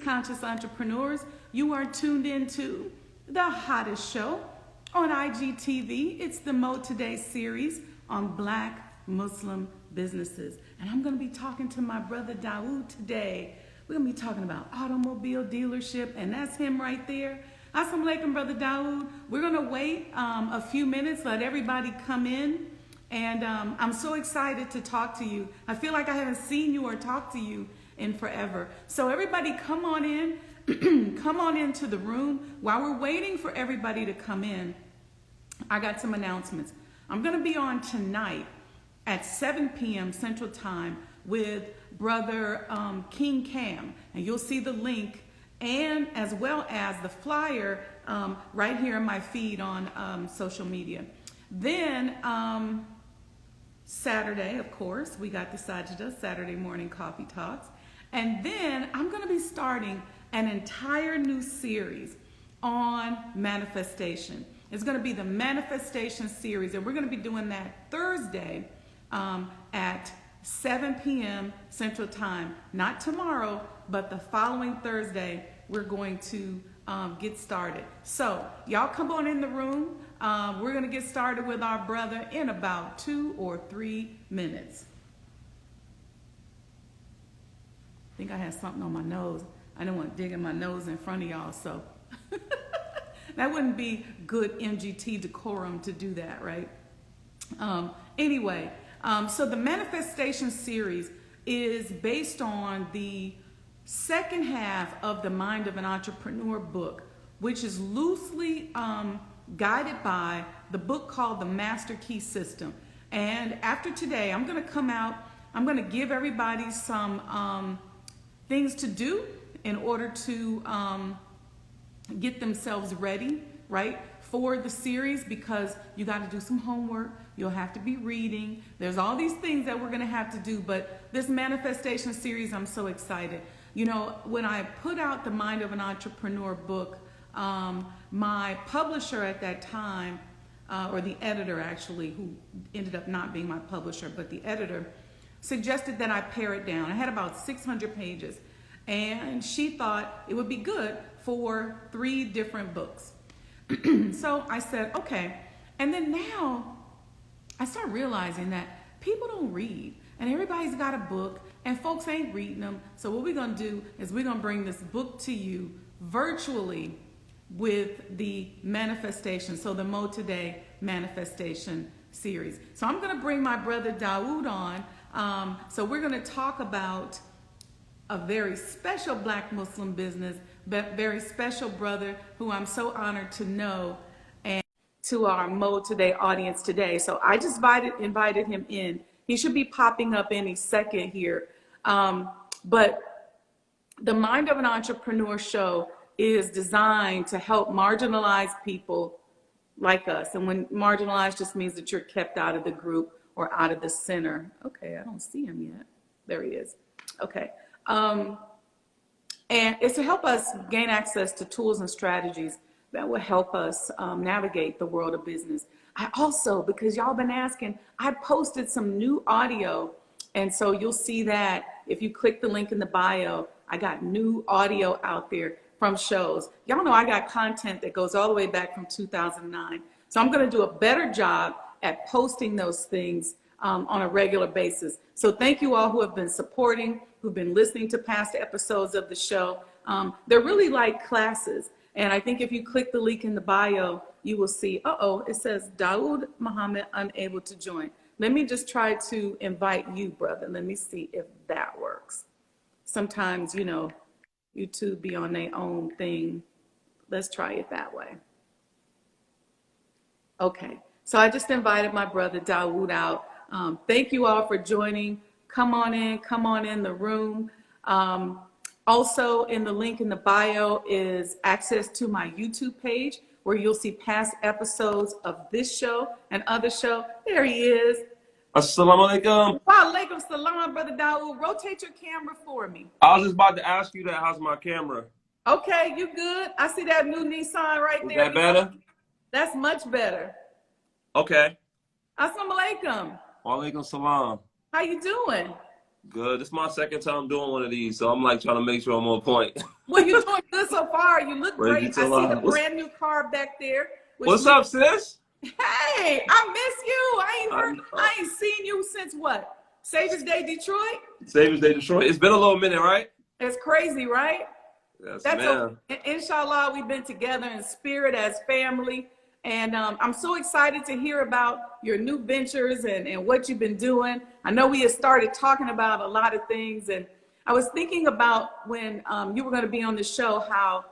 conscious entrepreneurs. You are tuned into the hottest show on IGTV. It's the Mo Today series on Black Muslim businesses. And I'm going to be talking to my brother Dawood today. We're going to be talking about automobile dealership, and that's him right there. Assalamu alaikum, brother Dawood. We're going to wait a few minutes, let everybody come in. And I'm so excited to talk to you. I feel like I haven't seen you or talked to you in forever. So everybody come on in, come on into the room. While we're waiting for everybody to come in, I got some announcements. I'm gonna be on tonight at 7 p.m. Central Time with brother King Cam. And you'll see the link and as well as the flyer right here in my feed on social media. Then, Saturday, of course, we got the Sajda, Saturday morning coffee talks. And then I'm going to be starting an entire new series on manifestation. It's going to be the manifestation series, and we're going to be doing that Thursday at 7 p.m. Central Time. Not tomorrow, but the following Thursday, we're going to get started. So y'all come on in the room. We're going to get started with our brother in about 2 or 3 minutes. I think I had something on my nose. I didn't want to dig in my nose in front of y'all, so that wouldn't be good MGT decorum to do that, right? Anyway, so the manifestation series is based on the second half of the Mind of an Entrepreneur book, which is loosely guided by the book called The Master Key System. And after today, I'm going to come out, I'm going to give everybody some things to do in order to get themselves ready, right, for the series, because you got to do some homework. You'll have to be reading. There's all these things that we're going to have to do, but this manifestation series, I'm so excited. You know, when I put out the Mind of an Entrepreneur book, my publisher at that time, or the editor actually, who ended up not being my publisher, but the editor, suggested that I pare it down. I had about 600 pages, and she thought it would be good for 3 different books. So I said, okay. And then now I start realizing that people don't read, and everybody's got a book, and folks ain't reading them. So what we're going to do is we're going to bring this book to you virtually with the manifestation, so the Mo Today manifestation series. So I'm going to bring my brother Dawood on. So we're going to talk about a very special Black Muslim business, but very special brother who I'm so honored to know, and to our Mo Today audience today. So I just invited him in. He should be popping up any second here. But the Mind of an Entrepreneur show is designed to help marginalized people like us. And when marginalized just means that you're kept out of the group or out of the center. Okay, I don't see him yet. There he is. Okay. And it's to help us gain access to tools and strategies that will help us navigate the world of business. I also, because y'all been asking, I posted some new audio. And so you'll see that if you click the link in the bio, I got new audio out there from shows. Y'all know I got content that goes all the way back from 2009. So I'm going to do a better job at posting those things on a regular basis. So thank you all who have been supporting, who've been listening to past episodes of the show. They're really like classes. And I think if you click the link in the bio, you will see, it says Dawood Muhammad unable to join. Let me just try to invite you, brother. Let me see if that works. Sometimes, you know, YouTube be on their own thing. Let's try it that way. Okay, so I just invited my brother Dawood out. Thank you all for joining. Come on in the room. Also in the link in the bio is access to my YouTube page, where you'll see past episodes of this show and other show. There he is. Assalamu alaikum. Wa alaikum salam, brother Dawood. Rotate your camera for me. I was just about to ask you that. How's my camera? Okay, you good? I see that new Nissan right there. Is that better? That's much better. Okay. Assalamu alaikum. Wa alaikum salam. How you doing? Good. This is my second time doing one of these, so I'm like trying to make sure I'm on point. Well, you're doing good so far. You look Praise be great. to I see the Allah. brand new car back there, which What's looks. up, sis? Hey, I miss you. I, I ain't seen you since what? Savior's Day, Detroit. Savior's Day, Detroit. It's been a little minute, right? It's crazy, right? Yes, That's ma'am. inshallah, we've been together in spirit as family. And I'm so excited to hear about your new ventures and what you've been doing. I know we had started talking about a lot of things. And I was thinking about when you were going to be on the show, how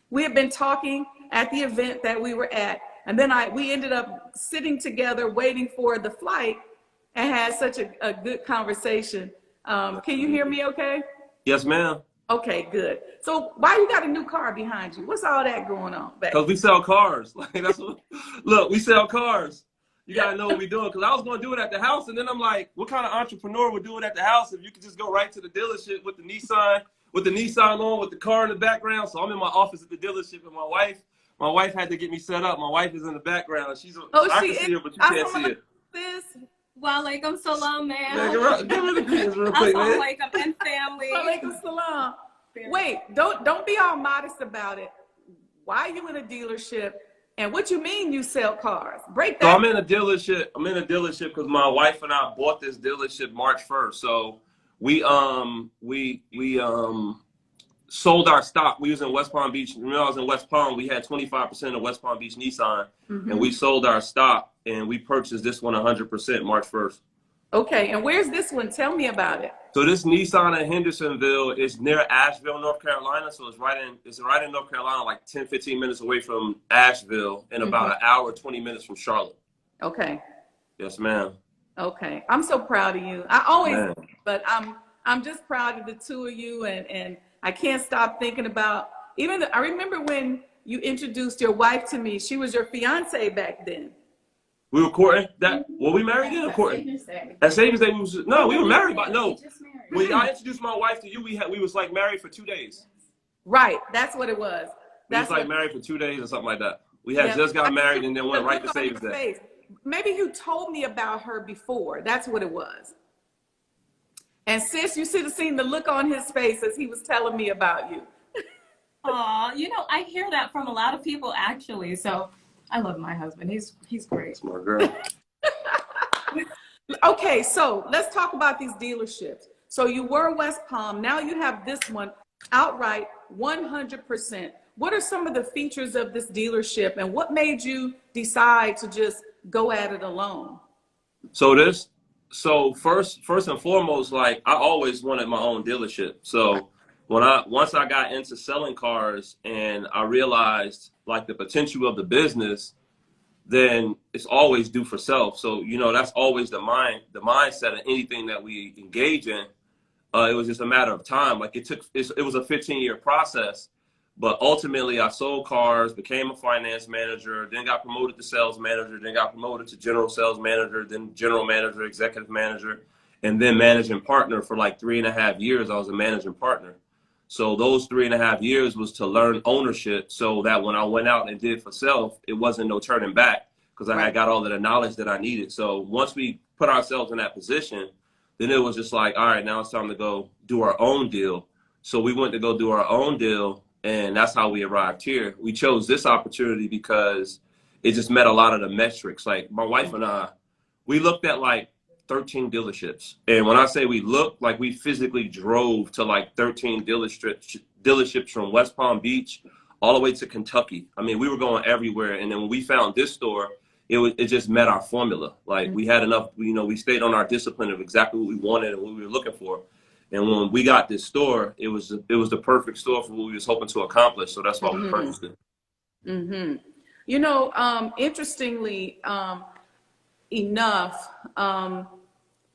we had been talking at the event that we were at. And then we ended up sitting together waiting for the flight and had such a good conversation. Can you hear me okay? Yes, ma'am. Okay, good. So why you got a new car behind you? What's all that going on back? Because we sell cars. Like that's what. Look, we sell cars. You gotta know what we're doing. Because I was gonna do it at the house, and then I'm like, what kind of entrepreneur would do it at the house if you could just go right to the dealership with the Nissan on, with the car in the background? So I'm in my office at the dealership, and my wife had to get me set up. My wife is in the background. I can see her, but you can't see her. This. Walaikum salam, ma'am. Man, give her the greetings real quick, man. Assalamualaikum and family. Walaikum salam. Wait, don't be all modest about it. Why are you in a dealership? And what you mean you sell cars? Break that. So I'm in a dealership. Because my wife and I bought this dealership March 1st. So we sold our stock. We was in West Palm Beach. When I was in West Palm, we had 25% of West Palm Beach Nissan, and we sold our stock, and we purchased this one 100% March 1st. Okay, and where's this one? Tell me about it. So this Nissan in Hendersonville is near Asheville, North Carolina. So it's right in North Carolina, like 10, 15 minutes away from Asheville, and about an hour, 20 minutes from Charlotte. Okay. Yes, ma'am. Okay, I'm so proud of you. I always, but I'm just proud of the two of you, and I can't stop thinking about I remember when you introduced your wife to me. She was your fiance back then. We were courting that. Well, we married then, courting. At Savior's Day, we were married, but no. When I introduced my wife to you, we was like married for 2 days. Right, that's what it was. We was like married for 2 days or something like that. We had just got married and then went right to Savior's Day. Maybe you told me about her before. That's what it was. And sis, you should have seen the look on his face as he was telling me about you. Aw, I hear that from a lot of people actually. So I love my husband. He's great. Smart girl. Okay, so let's talk about these dealerships. So you were West Palm. Now you have this one outright 100%. What are some of the features of this dealership, and what made you decide to just go at it alone? So first and foremost, like I always wanted my own dealership. So once I got into selling cars and I realized like the potential of the business, then it's always do for self. So that's always the mindset of anything that we engage in. It was just a matter of time. Like it was a 15-year process. But ultimately, I sold cars, became a finance manager, then got promoted to sales manager, then got promoted to general sales manager, then general manager, executive manager, and then managing partner for like 3.5 years. I was a managing partner. So those 3.5 years was to learn ownership so that when I went out and did for self, it wasn't no turning back because I had got all of the knowledge that I needed. So once we put ourselves in that position, then it was just like, all right, now it's time to go do our own deal. So we went to go do our own deal. And that's how we arrived here. We chose this opportunity because it just met a lot of the metrics. Like my wife and I, we looked at like 13 dealerships. And when I say we looked, like we physically drove to like 13 dealerships from West Palm Beach all the way to Kentucky. I mean, we were going everywhere. And then when we found this store, it just met our formula. Like we had enough, we stayed on our discipline of exactly what we wanted and what we were looking for. And when we got this store, it was the perfect store for what we was hoping to accomplish. So that's why we purchased it. Interestingly enough,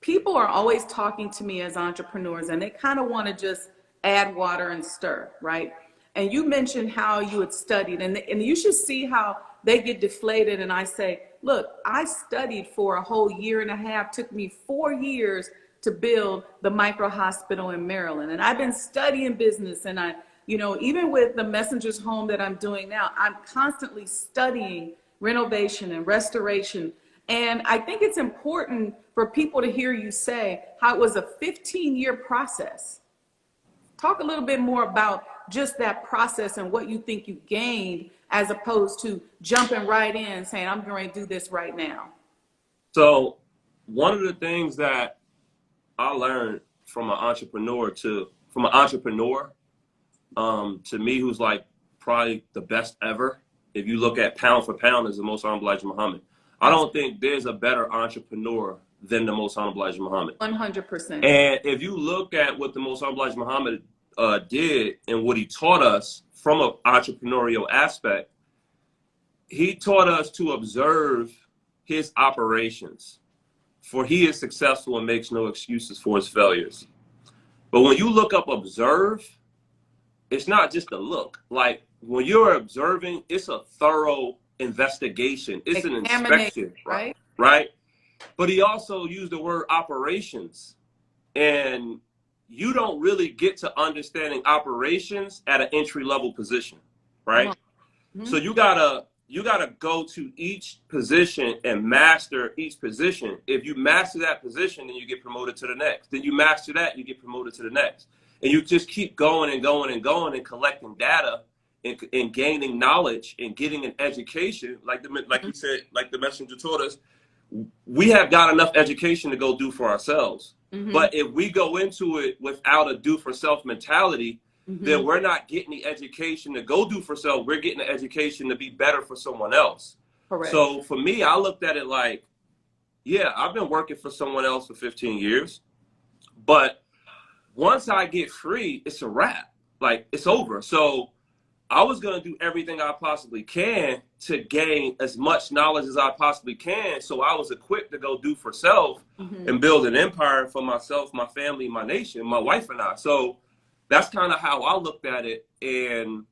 people are always talking to me as entrepreneurs, and they kind of want to just add water and stir, right? And you mentioned how you had studied, and you should see how they get deflated. And I say, look, I studied for a whole 1.5 years. Took me 4 years to build the micro hospital in Maryland. And I've been studying business, and even with the Messenger's Home that I'm doing now, I'm constantly studying renovation and restoration. And I think it's important for for people to hear you say how it was a 15-year process. Talk a little bit more about just that process and what you think you gained as opposed to jumping right in and saying, I'm going to do this right now. So one of the things that I learned from an entrepreneur to me, who's like probably the best ever, if you look at pound for pound, is the Most Honorable Elijah Muhammad. I don't think there's a better entrepreneur than the Most Honorable Elijah Muhammad. 100%. And if you look at what the Most Honorable Elijah Muhammad did and what he taught us from an entrepreneurial aspect, he taught us to observe his operations, for he is successful and makes no excuses for his failures. But when you look up observe, it's not just a look. Like when you're observing, it's a thorough investigation. It's an inspection, right? Right? But he also used the word operations. And you don't really get to understanding operations at an entry level position, right? Mm-hmm. So you gotta go to each position and master each position. If you master that position, then you get promoted to the next. Then you master that, you get promoted to the next. And you just keep going and going and going and collecting data and gaining knowledge and getting an education. Like you said, like the messenger taught us, we have got enough education to go do for ourselves. Mm-hmm. But if we go into it without a do for self mentality, mm-hmm. then we're not getting the education to go do for self. We're getting the education to be better for someone else. Correct. So for me, I looked at it like, yeah, I've been working for someone else for 15 years, but once I get free, it's a wrap. Like, it's over. So I was going to do everything I possibly can to gain as much knowledge as I possibly can. So I was equipped to go do for self, mm-hmm. and build an empire for myself, my family, my nation, my wife and I. So that's kind of how I looked at it. And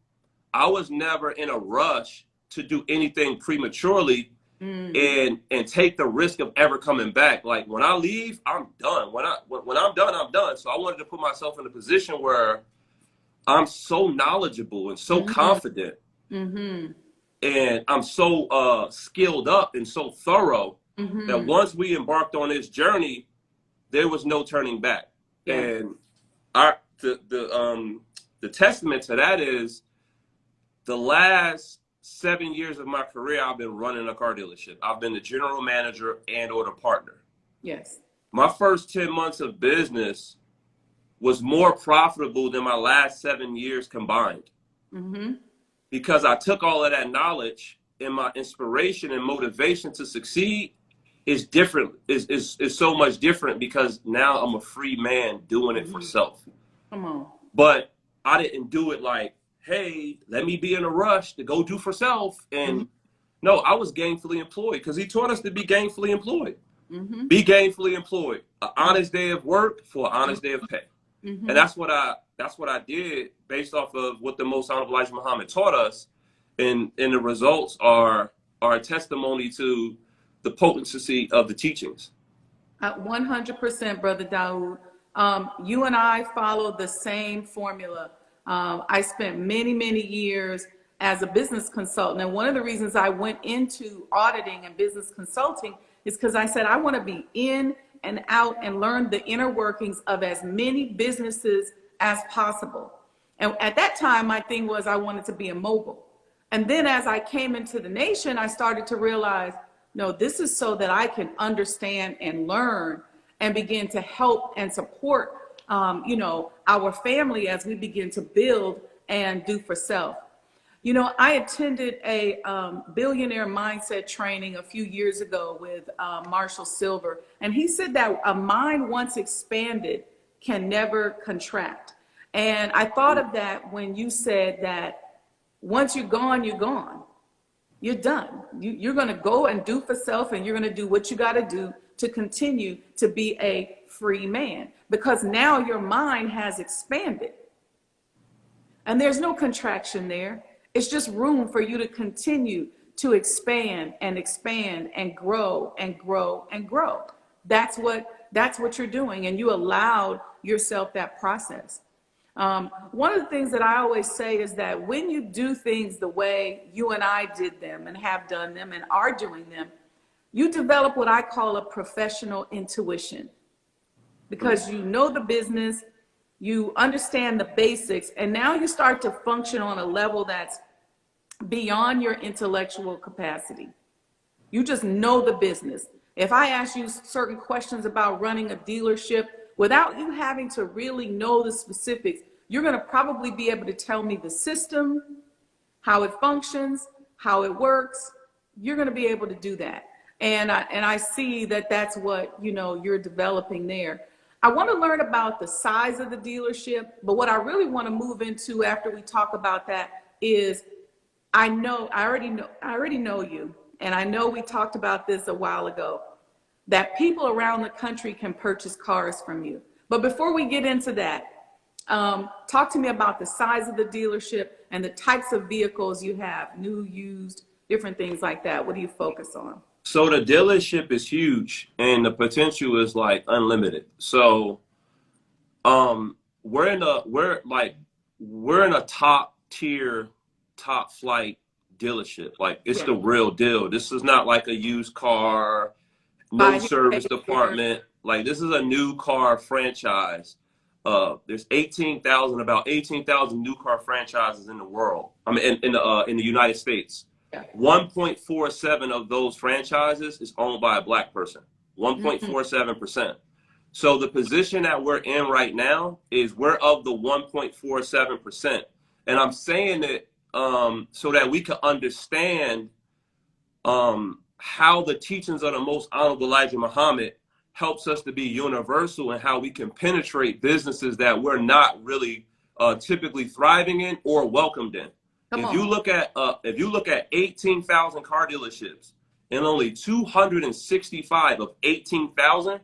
I was never in a rush to do anything prematurely, and take the risk of ever coming back. Like when I leave, I'm done. When I'm done, I'm done. So I wanted to put myself in a position where I'm so knowledgeable and so, mm-hmm. confident, mm-hmm. and I'm so skilled up and so thorough, mm-hmm. that once we embarked on this journey, there was no turning back. Yeah. And the testament to that is the last 7 years of my career, I've been running a car dealership. I've been the general manager and or the partner. Yes. My first 10 months of business was more profitable than my last 7 years combined. Mm-hmm. Because I took all of that knowledge, and my inspiration and motivation to succeed is different, is so much different, because now I'm a free man doing it, mm-hmm. for self. Come on. But I didn't do it like, hey, let me be in a rush to go do for self. And mm-hmm. no, I was gainfully employed, because he taught us to be gainfully employed. Mm-hmm. Be gainfully employed. An honest day of work for an honest day of pay. Mm-hmm. And that's what I did based off of what the Most Honorable Elijah Muhammad taught us. And the results are a testimony to the potency of the teachings. 100%, Brother Daoud. You and I followed the same formula. I spent many, many years as a business consultant. And one of the reasons I went into auditing and business consulting is because I said, I want to be in and out and learn the inner workings of as many businesses as possible. And at that time, my thing was I wanted to be immobile. And then as I came into the nation, I started to realize, no, this is so that I can understand and learn and begin to help and support our family as we begin to build and do for self. You know, I attended a billionaire mindset training a few years ago with Marshall Silver, and he said that a mind once expanded can never contract. And I thought of that when you said that once you're gone, you're gone. You're done. You're going to go and do for self, and you're going to do what you got to do to continue to be a free man, because now your mind has expanded. And there's no contraction there. It's just room for you to continue to expand and expand and grow and grow and grow. That's what you're doing, and you allowed yourself that process. One of the things that I always say is that when you do things the way you and I did them and have done them and are doing them, You develop what I call a professional intuition because you know the business, you understand the basics, and now you start to function on a level that's beyond your intellectual capacity. You just know the business. If I ask you certain questions about running a dealership without you having to really know the specifics, you're going to probably be able to tell me the system, how it functions, how it works. You're going to be able to do that. And I see that that's what, you know, you're developing there. I want to learn about the size of the dealership, but what I really want to move into after we talk about that is I already know you, and I know we talked about this a while ago, that people around the country can purchase cars from you. But before we get into that, talk to me about the size of the dealership and the types of vehicles you have, new, used, different things like that. What do you focus on? So the dealership is huge and the potential is like unlimited. So we're in a top tier, top flight dealership. Like it's the real deal. This is not like a used car, no service department. Like this is a new car franchise. There's about 18,000 new car franchises in the world. I mean, in the United States. 1.47 of those franchises is owned by a black person. 1.47%. So the position that we're in right now is we're of the 1.47%. And I'm saying it so that we can understand how the teachings of the Most Honorable Elijah Muhammad helps us to be universal and how we can penetrate businesses that we're not really typically thriving in or welcomed in. If you look at 18,000 car dealerships and only 265 of 18,000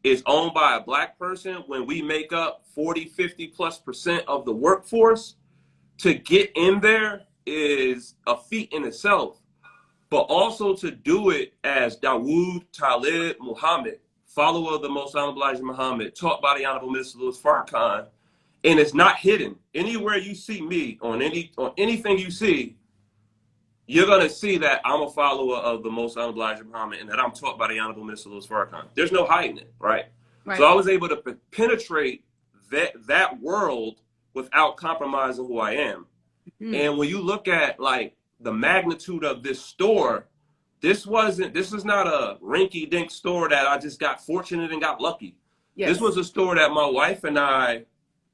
is owned by a black person, when we make up 40-50+% of the workforce, to get in there is a feat in itself. But also to do it as Dawood Talib Muhammad, follower of the Most Honorable Elijah Muhammad, taught by the Honorable Mr. Louis Farrakhan, and it's not hidden. Anywhere you see me, on anything you see, you're going to see that I'm a follower of the Most Honorable Elijah Muhammad and that I'm taught by the Honorable Mr. Louis Farrakhan. There's no hiding it, right? So I was able to penetrate that world without compromising who I am. And when you look at like the magnitude of this store, this is not a rinky-dink store that I just got fortunate and got lucky. This was a store that my wife and I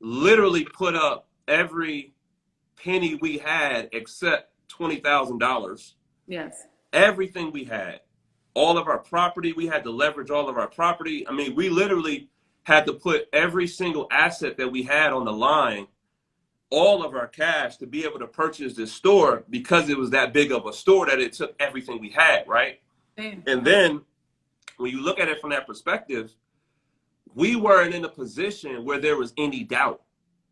literally put up every penny we had except $20,000. Yes. Everything we had. All of our property, we had to leverage all of our property. I mean, we literally had to put every single asset that we had on the line, all of our cash, to be able to purchase this store because it was that big of a store that it took everything we had, right? Damn. And then when you look at it from that perspective, we weren't in a position where there was any doubt.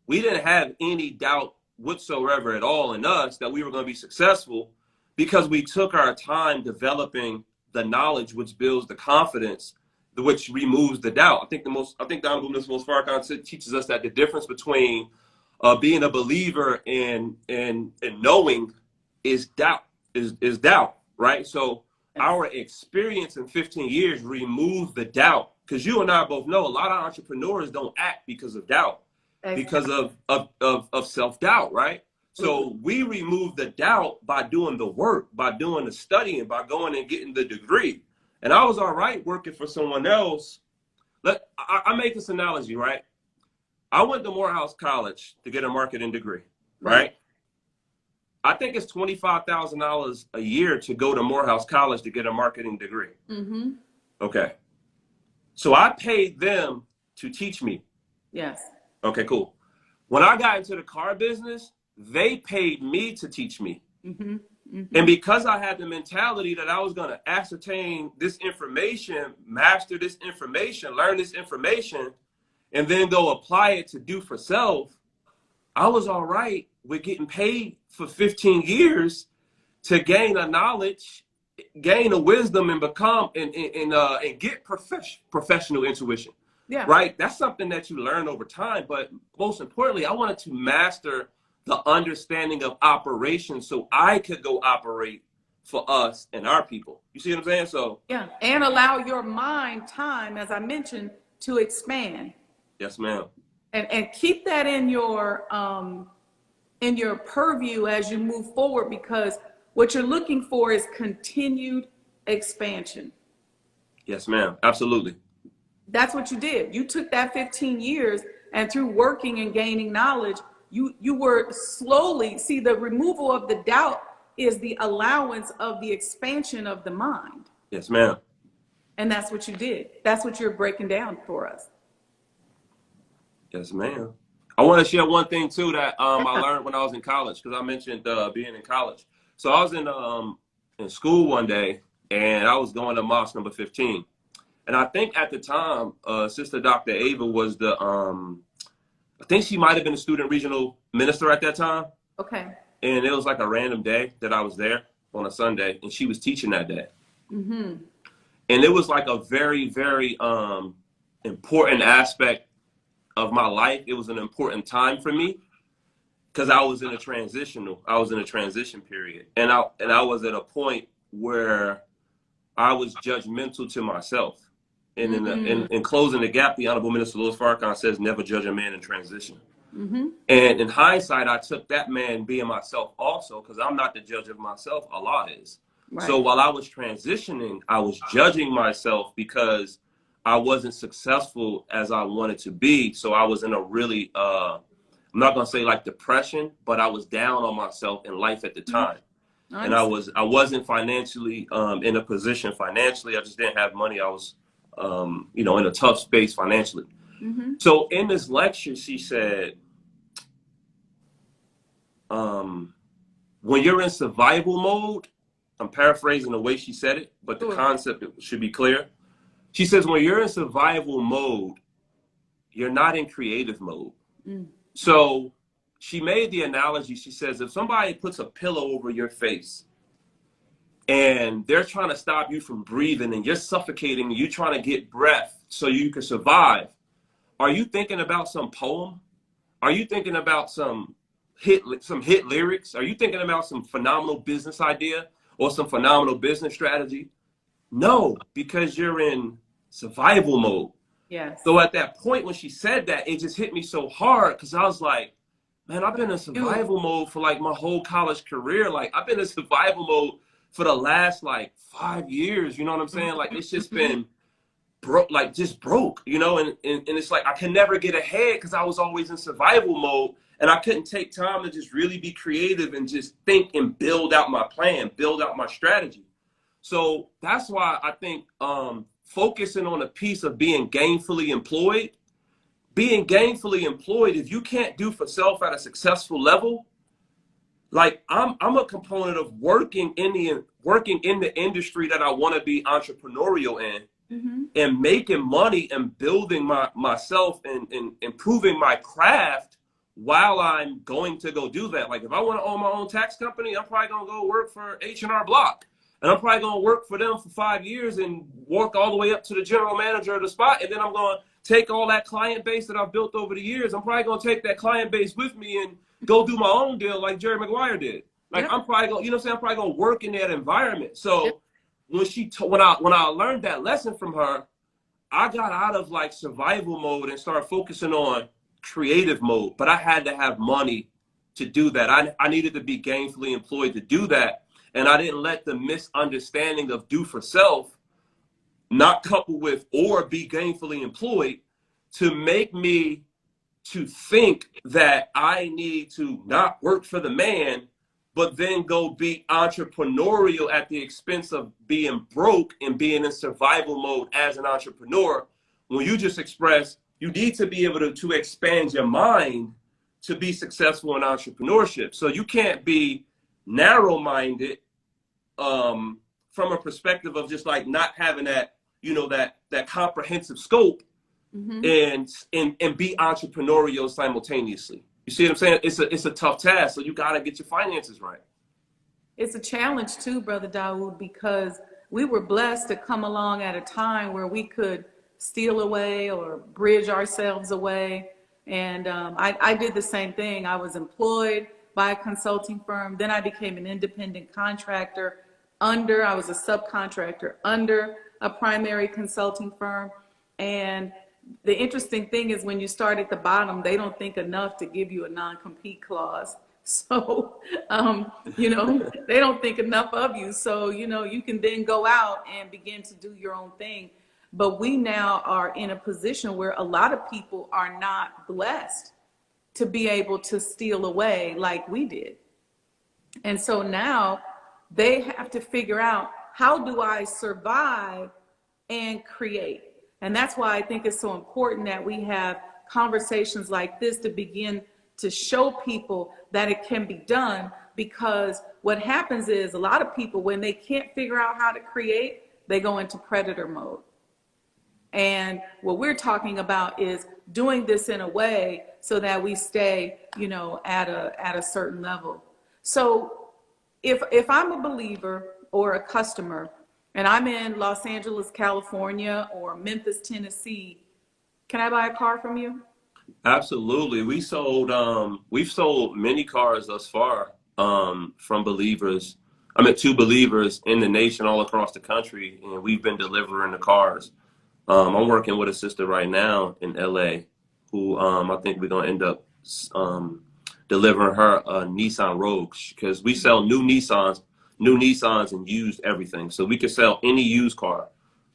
We didn't have any doubt whatsoever at all in us that we were going to be successful because we took our time developing the knowledge which builds the confidence, which removes the doubt. I think the Honorable Mr. Farrakhan teaches us that the difference between being a believer and knowing is doubt, is doubt, right? So our experience in 15 years removed the doubt. Because you and I both know a lot of entrepreneurs don't act because of doubt, because of self-doubt, right? So we remove the doubt by doing the work, by doing the studying, by going and getting the degree. And I was all right working for someone else. I make this analogy, right? I went to Morehouse College to get a marketing degree, right? I think it's $25,000 a year to go to Morehouse College to get a marketing degree. Okay. So I paid them to teach me. Yes. Okay, cool. When I got into the car business, they paid me to teach me. And because I had the mentality that I was going to ascertain this information, master this information, learn this information, and then go apply it to do for self, I was all right with getting paid for 15 years to gain a knowledge, gain a wisdom, and become and get professional intuition. Yeah. Right. That's something that you learn over time. But most importantly, I wanted to master the understanding of operation so I could go operate for us and our people. You see what I'm saying? So Yeah, and allow your mind time, as I mentioned, to expand, yes, ma'am. and keep that in your purview as you move forward, because what you're looking for is continued expansion. Yes, ma'am. Absolutely. That's what you did. You took that 15 years, and through working and gaining knowledge, you were slowly, see, the removal of the doubt is the allowance of the expansion of the mind. Yes, ma'am. And that's what you did. That's what you're breaking down for us. Yes, ma'am. I want to share one thing too that I learned when I was in college, because I mentioned being in college. So I was in school one day, and I was going to mosque number 15. And I think at the time, Sister Dr. Ava was I think she might have been a student regional minister at that time. Okay. And it was like a random day that I was there on a Sunday, and she was teaching that day. Mm-hmm. And it was like a very, very important aspect of my life. It was an important time for me because I was in a transition period. And I was at a point where I was judgmental to myself. And in closing the gap, the Honorable Minister Louis Farrakhan says, never judge a man in transition. Mm-hmm. And in hindsight, I took that man being myself also, because I'm not the judge of myself, Allah is. Right. So while I was transitioning, I was judging myself because I wasn't successful as I wanted to be. So I was in a really, I'm not going to say like depression, but I was down on myself in life at the time. Nice. And I wasn't financially in a position financially. I just didn't have money. I was, in a tough space financially. Mm-hmm. So in this lecture, she said, when you're in survival mode, I'm paraphrasing the way she said it, but the concept should be clear. She says, when you're in survival mode, you're not in creative mode. Mm. So she made the analogy. She says, if somebody puts a pillow over your face and they're trying to stop you from breathing and you're suffocating and you're trying to get breath so you can survive, are you thinking about some poem? Are you thinking about some hit lyrics? Are you thinking about some phenomenal business idea or some phenomenal business strategy? No, because you're in survival mode. Yes. So at that point when she said that, it just hit me so hard because I was like, man, I've been in survival mode for like my whole college career. Like I've been in survival mode for the last like 5 years. You know what I'm saying? Like it's just been broke, and it's like I can never get ahead because I was always in survival mode. And I couldn't take time to just really be creative and just think and build out my plan, build out my strategy. So that's why I think focusing on a piece of being gainfully employed, if you can't do for self at a successful level, like I'm a component of working in the industry that I want to be entrepreneurial in. Mm-hmm. And making money and building myself and improving my craft while I'm going to go do that. Like if I want to own my own tax company, I'm probably going to go work for H&R Block. And I'm probably going to work for them for 5 years and work all the way up to the general manager of the spot. And then I'm going to take all that client base that I've built over the years. I'm probably going to take that client base with me and go do my own deal like Jerry Maguire did. Like I'm probably going, I'm probably going to work in that environment. So when I learned that lesson from her, I got out of like survival mode and started focusing on creative mode. But I had to have money to do that. I needed to be gainfully employed to do that. And I didn't let the misunderstanding of do for self not couple with or be gainfully employed to make me to think that I need to not work for the man, but then go be entrepreneurial at the expense of being broke and being in survival mode as an entrepreneur. When you just express, you need to be able to expand your mind to be successful in entrepreneurship. So you can't be narrow-minded from a perspective of just like not having that, that comprehensive scope. Mm-hmm. and be entrepreneurial simultaneously. You see what I'm saying? It's a tough task. So you got to get your finances right. It's a challenge too, Brother Dawood, because we were blessed to come along at a time where we could steal away or bridge ourselves away. And I did the same thing. I was employed by a consulting firm. Then I became an independent contractor. I was a subcontractor under a primary consulting firm. And the interesting thing is when you start at the bottom, they don't think enough to give you a non-compete clause. So, they don't think enough of you. So, you can then go out and begin to do your own thing. But we now are in a position where a lot of people are not blessed to be able to steal away like we did. And so now they have to figure out, how do I survive and create? And that's why I think it's so important that we have conversations like this to begin to show people that it can be done. Because what happens is a lot of people, when they can't figure out how to create, they go into predator mode. And what we're talking about is doing this in a way so that we stay, at a certain level. So if I'm a believer or a customer and I'm in Los Angeles, California, or Memphis, Tennessee, can I buy a car from you? Absolutely. We've sold many cars thus far, from believers. To believers in the nation all across the country, and we've been delivering the cars. I'm working with a sister right now in LA who I think we're going to end up delivering her a Nissan Rogue, because we sell new Nissans and used everything. So we could sell any used car,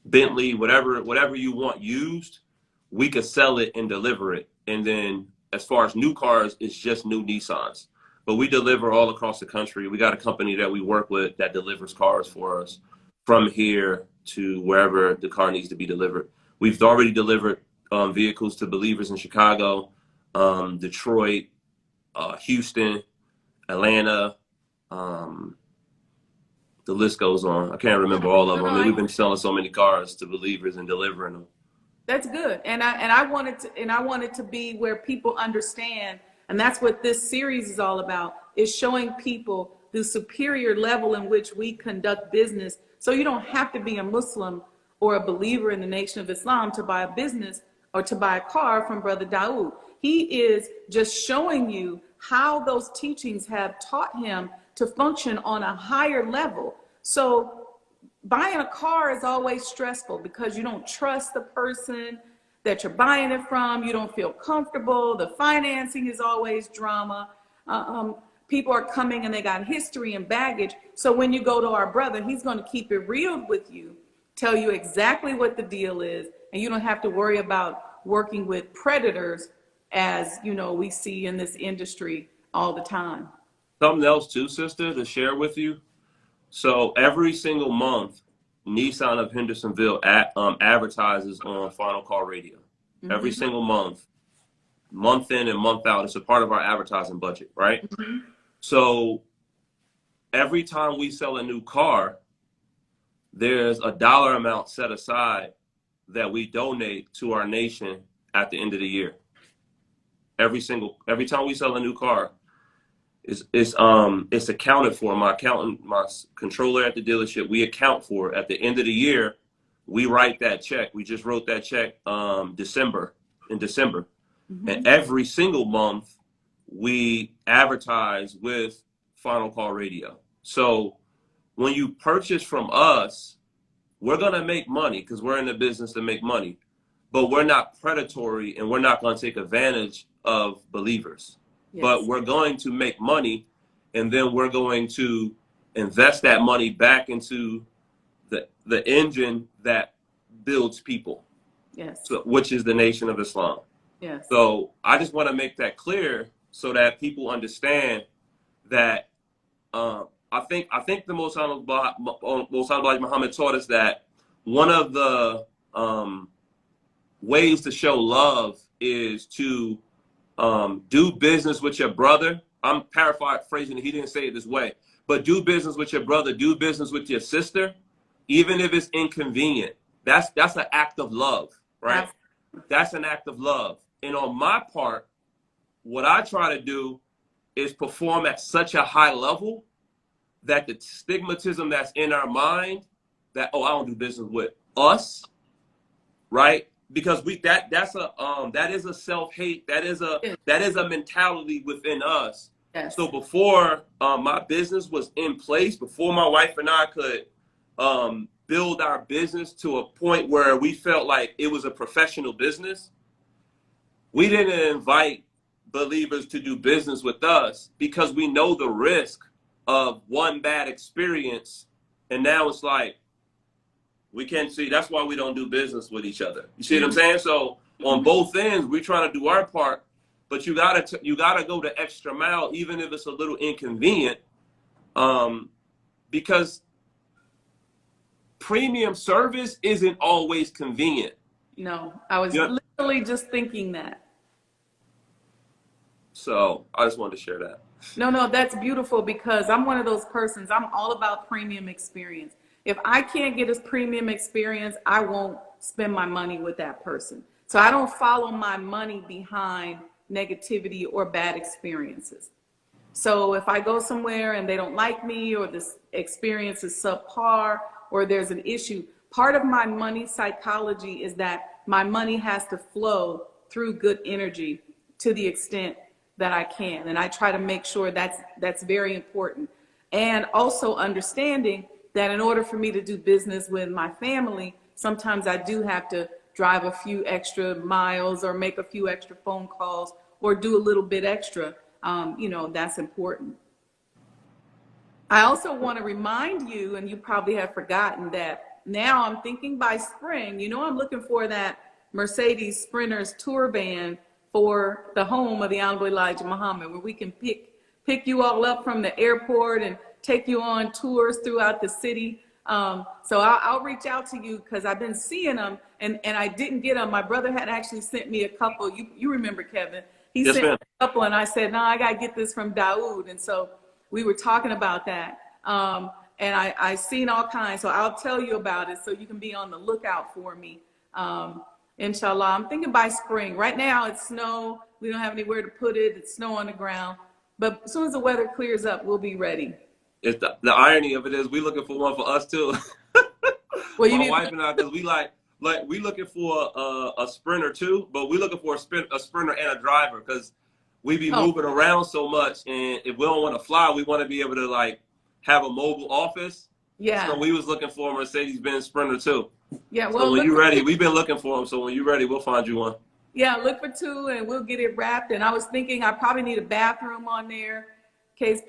Bentley, whatever you want used, we could sell it and deliver it. And then as far as new cars, it's just new Nissans. But we deliver all across the country. We got a company that we work with that delivers cars for us from here to wherever the car needs to be delivered. We've already delivered vehicles to believers in Chicago, Detroit, Houston, Atlanta. The list goes on. I can't remember all of them. We've been selling so many cars to believers and delivering them. That's good. And I wanted to be where people understand, and that's what this series is all about, is showing people the superior level in which we conduct business. So you don't have to be a Muslim or a believer in the Nation of Islam to buy a business or to buy a car from Brother Dawood. He is just showing you how those teachings have taught him to function on a higher level. So buying a car is always stressful because you don't trust the person that you're buying it from. You don't feel comfortable. The financing is always drama. People are coming and they got history and baggage. So when you go to our brother, he's going to keep it real with you, tell you exactly what the deal is, and you don't have to worry about working with predators as we see in this industry all the time. Something else too, sister, to share with you. So every single month, Nissan of Hendersonville advertises on Final Call Radio. Mm-hmm. Every single month in and month out. It's a part of our advertising budget, right? Mm-hmm. So every time we sell a new car, there's a dollar amount set aside that we donate to our nation at the end of the year. Every time we sell a new car, it's accounted for. My accountant, my controller at the dealership, we account for it. At the end of the year, we write that check. We just wrote that check in December. Mm-hmm. And every single month, we advertise with Final Call Radio. So when you purchase from us, we're going to make money because we're in the business to make money. But we're not predatory and we're not going to take advantage of believers. Yes. But we're going to make money, and then we're going to invest that money back into the engine that builds people. Yes. So, which is the Nation of Islam. Yes. So I just want to make that clear so that people understand that I think the Most High Muhammad taught us that one of the ways to show love is to do business with your brother. I'm paraphrasing it. He didn't say it this way, but do business with your brother, do business with your sister, even if it's inconvenient. That's an act of love, right? That's an act of love. And on my part, what I try to do is perform at such a high level that the stigmatism that's in our mind that, I don't do business with us, right? Because that is a self-hate, that is a mentality within us Yes. So before my business was in place, before my wife and I could build our business to a point where we felt like it was a professional business, we didn't invite believers to do business with us because we know the risk of one bad experience. And now it's like, we can't see. That's why we don't do business with each other. You see what I'm saying? So on both ends, we're trying to do our part, but you gotta go the extra mile, even if it's a little inconvenient, because premium service isn't always convenient. No, I was literally just thinking that. So I just wanted to share that. No, that's beautiful because I'm one of those persons. I'm all about premium experience. If I can't get a premium experience, I won't spend my money with that person. So I don't follow my money behind negativity or bad experiences. So if I go somewhere and they don't like me, or this experience is subpar, or there's an issue, part of my money psychology is that my money has to flow through good energy to the extent that I can. And I try to make sure that's very important. And also understanding that in order for me to do business with my family, sometimes I do have to drive a few extra miles or make a few extra phone calls or do a little bit extra. That's important. I also want to remind you, and you probably have forgotten, that now I'm thinking by spring, I'm looking for that Mercedes Sprinter's tour van for the home of the Honorable Elijah Muhammad, where we can pick you all up from the airport and take you on tours throughout the city. So I'll reach out to you because I've been seeing them and I didn't get them. My brother had actually sent me a couple. You remember, Kevin? He sent me a couple, and I said, no, I got to get this from Dawood. And so we were talking about that. And I seen all kinds. So I'll tell you about it so you can be on the lookout for me. Inshallah. I'm thinking by spring. Right now it's snow. We don't have anywhere to put it. It's snow on the ground. But as soon as the weather clears up, we'll be ready. It's the irony of it is we looking for one for us too. Well, my wife and I, because we looking for a Sprinter too, but we looking for a Sprinter and a driver because we be moving around so much, and if we don't want to fly, we want to be able to have a mobile office. Yeah. So we was looking for a Mercedes-Benz Sprinter too. Yeah. Well, so when you're ready, we've been looking for them. So when you're ready, we'll find you one. Yeah, look for two, and we'll get it wrapped. And I was thinking I probably need a bathroom on there in case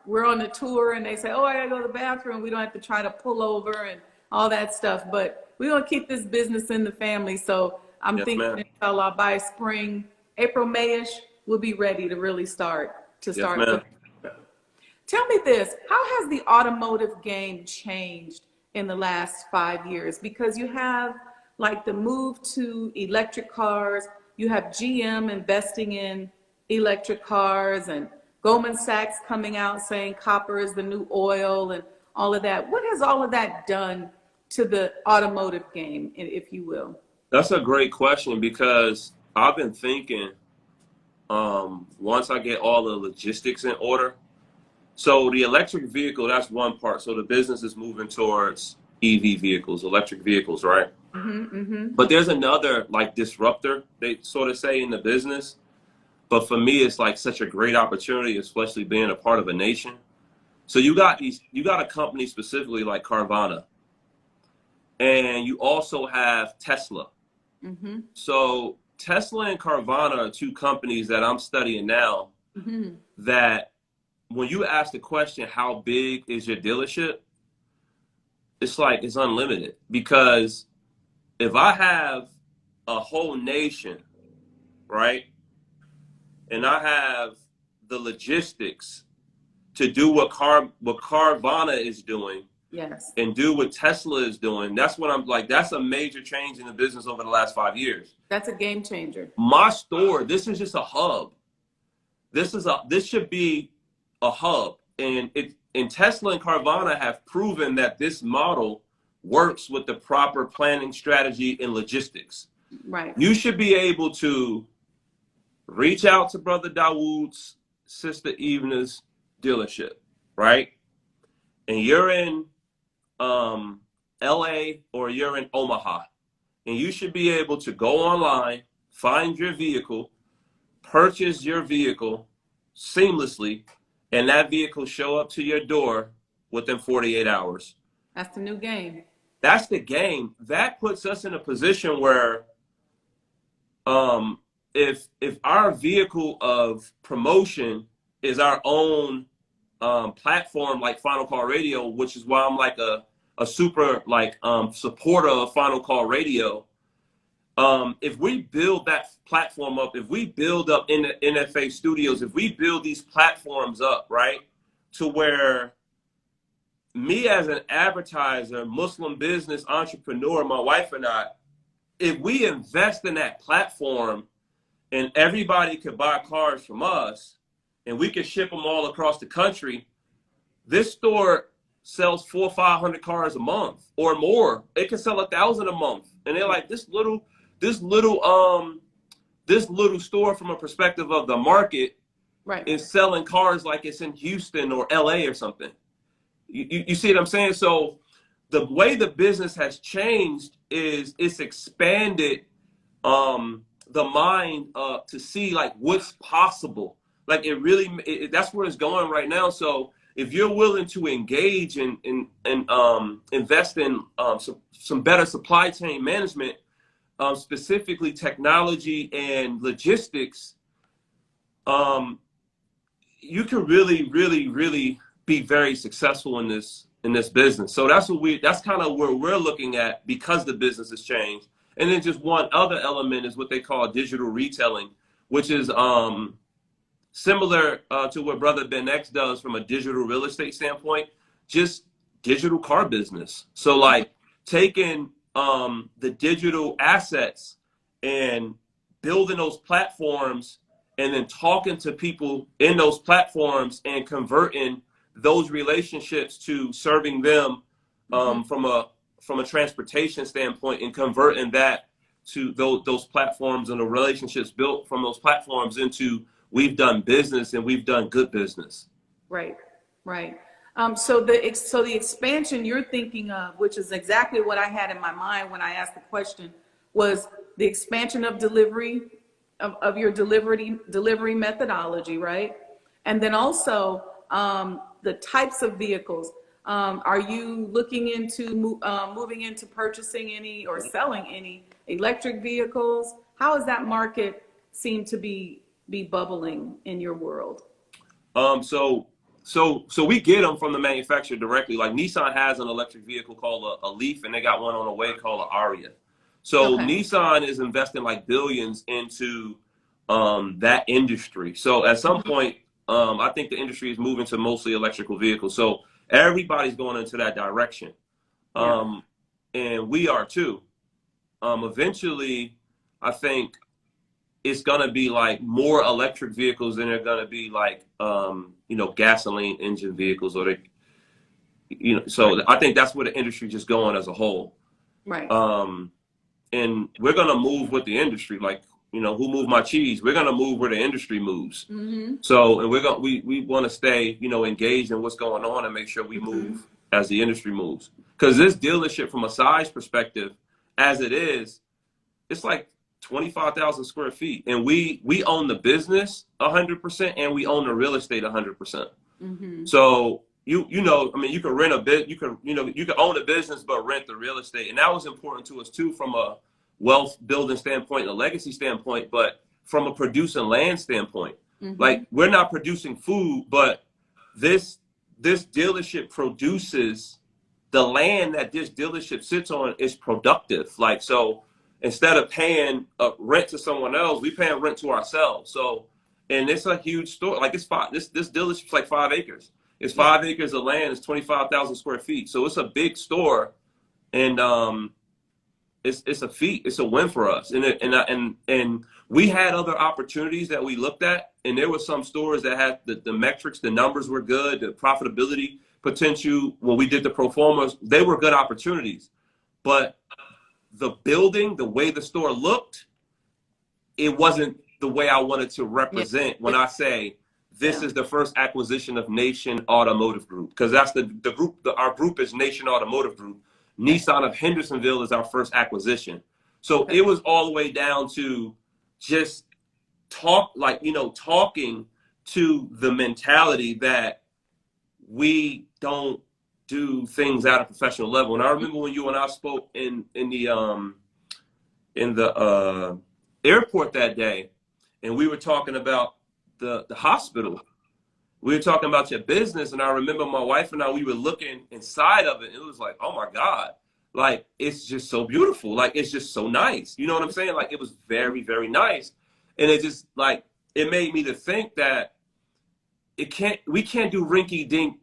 we're on the tour and they say, oh, I gotta go to the bathroom. We don't have to try to pull over and all that stuff. But we're gonna keep this business in the family. So I'm thinking, inshallah, by spring, April, Mayish, we'll be ready to really start. Tell me this, how has the automotive game changed in the last 5 years? Because you have the move to electric cars, you have GM investing in electric cars, and Goldman Sachs coming out saying copper is the new oil and all of that. What has all of that done to the automotive game, if you will? That's a great question because I've been thinking once I get all the logistics in order. So the electric vehicle, that's one part. So the business is moving towards EV vehicles, electric vehicles, right? But there's another disruptor, they sort of say in the business. But for me, it's such a great opportunity, especially being a part of a nation. So you got a company specifically like Carvana, and you also have Tesla. So Tesla and Carvana are two companies that I'm studying now that when you ask the question, how big is your dealership? It's it's unlimited, because if I have a whole nation, right? And I have the logistics to do what Carvana is doing, yes, and do what Tesla is doing. That's what I'm that's a major change in the business over the last 5 years. That's a game changer. My store, this is just a hub. This should be a hub. And Tesla and Carvana have proven that this model works with the proper planning, strategy, and logistics. Right. You should be able to reach out to Brother Dawood's, Sister Evena's dealership, right? And you're in LA or you're in Omaha, and you should be able to go online, find your vehicle, purchase your vehicle, seamlessly, and that vehicle show up to your door within 48 hours. That's the new game. That's the game. That puts us in a position where if our vehicle of promotion is our own platform like Final Call Radio, which is why I'm like a super like supporter of Final Call Radio. If we build that platform up, if we build up in the NFA studios, if we build these platforms up, right, to where me as an advertiser, Muslim business entrepreneur, my wife and I, if we invest in that platform and everybody could buy cars from us and we could ship them all across the country, this store sells 400 or 500 cars a month or more. It can sell 1,000 a month. And they're like, this little store from a perspective of the market Right. is selling cars like it's in Houston or LA or something. You see what I'm saying? So the way the business has changed is it's expanded the mind to see like what's possible. Like it really, that's where it's going right now. So if you're willing to engage and invest in some better supply chain management, specifically technology and logistics, you can really be very successful in this business. So that's kind of where we're looking at because the business has changed. And then just one other element is what they call digital retailing, which is similar to what Brother Ben X does from a digital real estate standpoint, just digital car business. So like taking the digital assets and building those platforms and then talking to people in those platforms and converting those relationships to serving them from a transportation standpoint and converting that to those platforms and the relationships built from those platforms into we've done business and we've done good business. Right. So the expansion you're thinking of, which is exactly what I had in my mind when I asked the question, was the expansion of delivery of your delivery methodology, right? And then also the types of vehicles. Are you looking into moving into purchasing any or selling any electric vehicles? How does that market seem to be bubbling in your world? So we get them from the manufacturer directly. Like Nissan has an electric vehicle called a LEAF, and they got one on the way called an Aria. So Okay. Nissan is investing like billions into that industry. So at some point, I think the industry is moving to mostly electrical vehicles. So everybody's going into that direction. And we are too. Eventually, I think it's gonna be like more electric vehicles than they're gonna be like gasoline engine vehicles, or so I think that's where the industry just going as a whole. Right. And we're gonna move with the industry, like who moved my cheese? We're gonna move where the industry moves. So, and we want to stay engaged in what's going on and make sure we move as the industry moves. Because this dealership, from a size perspective, as it is, it's like 25,000 square feet, and we own the business 100%, and we own the real estate 100%. So you can rent a bit, you can own a business but rent the real estate, and that was important to us too from a wealth building standpoint and a legacy standpoint, but from a producing land standpoint. Like, we're not producing food, but this dealership produces the land that this dealership sits on is productive. Like, so instead of paying rent to someone else, we paying rent to ourselves. So, and it's a huge store. Like, this dealership's like 5 acres. It's 5 acres of land. It's 25,000 square feet. So it's a big store, and it's a feat. It's a win for us. And we had other opportunities that we looked at, and there were some stores that had the metrics, the numbers were good, the profitability potential. When we did the pro formas, they were good opportunities, but the building, the way the store looked, it wasn't the way I wanted to represent when I say this is the first acquisition of Nation Automotive Group, because that's the group. Our group is Nation Automotive Group. Nissan of Hendersonville is our first acquisition. So it was all the way down to just talking to the mentality that we don't do things at a professional level. And I remember when you and I spoke in the airport that day, and we were talking about the hospital. We were talking about your business, and I remember my wife and I, we were looking inside of it, and it was like, oh my God, like, it's just so beautiful. Like, it's just so nice. You know what I'm saying? Like, it was very, very nice. And it just, like, it made me to think that we can't do rinky dink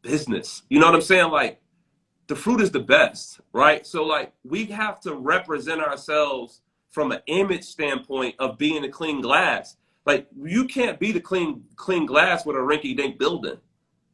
business. You know what I'm saying? Like, the fruit is the best, right? So, like, we have to represent ourselves from an image standpoint of being a clean glass. Like, you can't be the clean glass with a rinky dink building.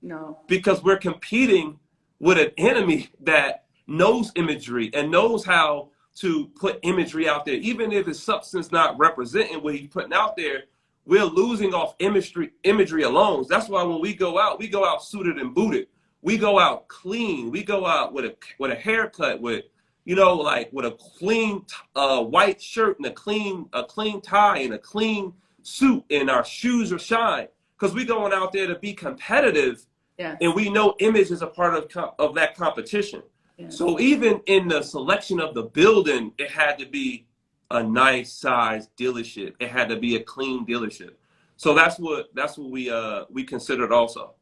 No. Because we're competing with an enemy that knows imagery and knows how to put imagery out there. Even if the substance not representing what he's putting out there, we're losing off imagery alone. That's why when we go out suited and booted. We go out clean. We go out with a haircut, with, you know, like with a clean white shirt and a clean tie and a clean suit, and our shoes are shined, because we're going out there to be competitive. Yes. And we know image is a part of that competition. Yes. So even in the selection of the building, it had to be a nice size dealership. It had to be a clean dealership. So that's what we considered also.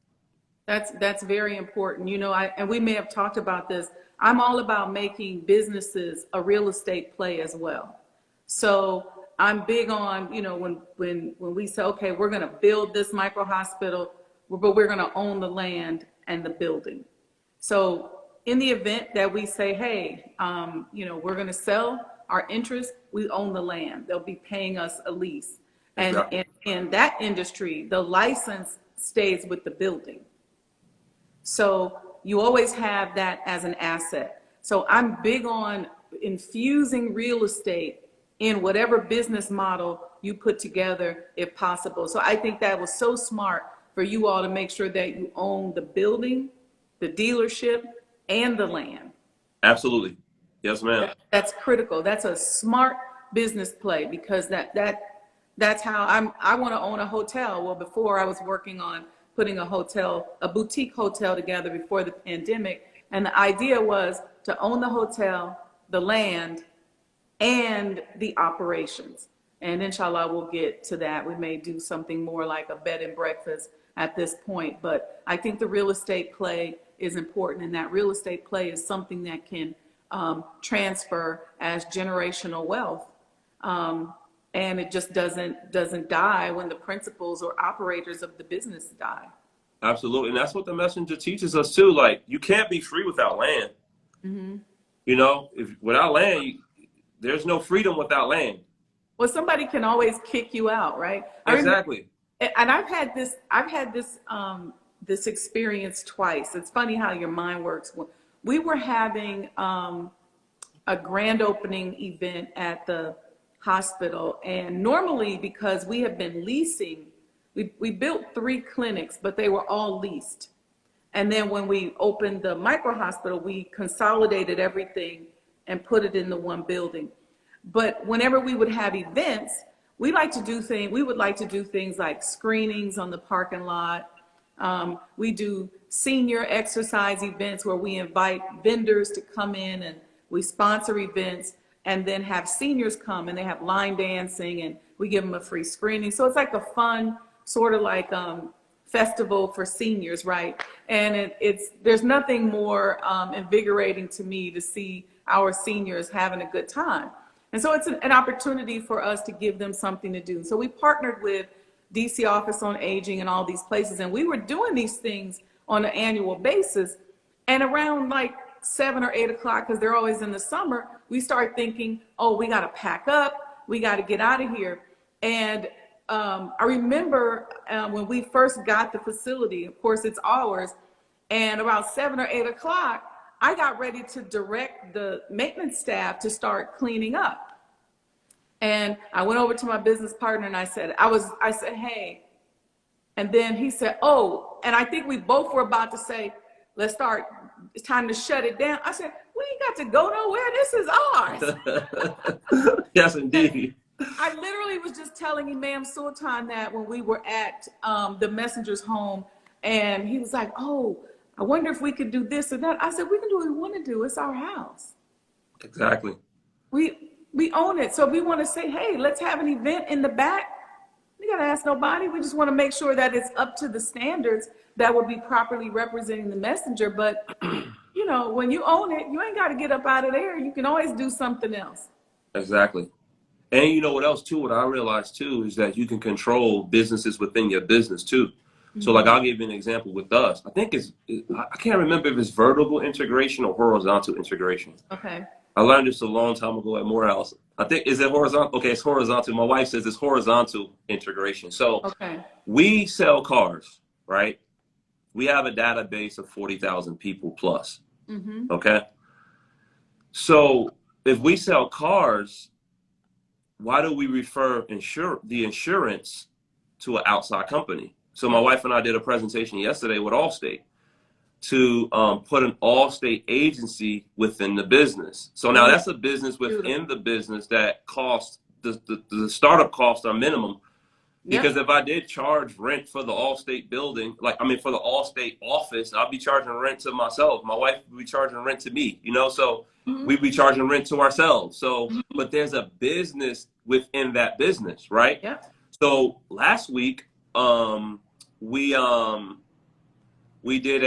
That's very important. You know, and we may have talked about this. I'm all about making businesses a real estate play as well. So I'm big on, you know, when we say, okay, we're going to build this micro hospital, but we're going to own the land and the building. So in the event that we say, hey, you know, we're going to sell our interest, we own the land. They'll be paying us a lease. And Exactly. in that industry, the license stays with the building. So you always have that as an asset. So I'm big on infusing real estate in whatever business model you put together, if possible. So I think that was so smart for you all to make sure that you own the building, the dealership, and the land. Absolutely. Yes, ma'am. That's critical. That's a smart business play, because that's how I want to own a hotel. Well, before I was working on putting a boutique hotel together before the pandemic. And the idea was to own the hotel, the land, and the operations. And inshallah, we'll get to that. We may do something more like a bed and breakfast at this point. But I think the real estate play is important, and that real estate play is something that can transfer as generational wealth. And it just doesn't die when the principals or operators of the business die. Absolutely. And that's what the messenger teaches us too. Like, you can't be free without land. Mm-hmm. You know, without land, there's no freedom without land. Well, somebody can always kick you out, right? Exactly. And I've had this experience twice. It's funny how your mind works. We were having a grand opening event at the hospital, and normally, because we have been leasing, we built 3 clinics, but they were all leased. And then when we opened the micro hospital, we consolidated everything and put it in the one building. But whenever we would have events, we would like to do things like screenings on the parking lot. We do senior exercise events where we invite vendors to come in, and we sponsor events, and then have seniors come, and they have line dancing, and we give them a free screening. So it's like a fun sort of like festival for seniors, right? And there's nothing more invigorating to me to see our seniors having a good time. And so it's an opportunity for us to give them something to do. So we partnered with DC Office on Aging and all these places, and we were doing these things on an annual basis. And around like 7 or 8 o'clock, because they're always in the summer, we start thinking, oh, we got to pack up, we got to get out of here. And I remember when we first got the facility, of course it's ours, and around 7 or 8 o'clock, I got ready to direct the maintenance staff to start cleaning up. And I went over to my business partner and I said, hey, and then he said, oh, and I think we both were about to say, it's time to shut it down. I said, we ain't got to go nowhere. This is ours. Yes, indeed. I literally was just telling Imam Sultan that when we were at the messenger's home, and he was like, "Oh, I wonder if we could do this or that." I said, "We can do what we want to do. It's our house. Exactly. We own it. So if we want to say, hey, let's have an event in the back, we gotta ask nobody. We just want to make sure that it's up to the standards that will be properly representing the messenger. But you know, when you own it, you ain't got to get up out of there. You can always do something else." Exactly. And you know what else too? What I realized too is that you can control businesses within your business too. So like I'll give you an example with us. I think I can't remember if it's vertical integration or horizontal integration. Okay. I learned this a long time ago at Morehouse. I think, is it horizontal? Okay, it's horizontal. My wife says it's horizontal integration. So Okay. we sell cars, right? We have a database of 40,000 people plus. Okay. So if we sell cars, why do we refer the insurance to an outside company? So my wife and I did a presentation yesterday with Allstate to put an Allstate agency within the business. So now that's a business within the business that costs, the startup costs are minimum. Because if I did charge rent for the Allstate building, for the Allstate office, I'll be charging rent to myself. My wife would be charging rent to me, so we'd be charging rent to ourselves. So, but there's a business within that business, right? Yeah. So last week, we did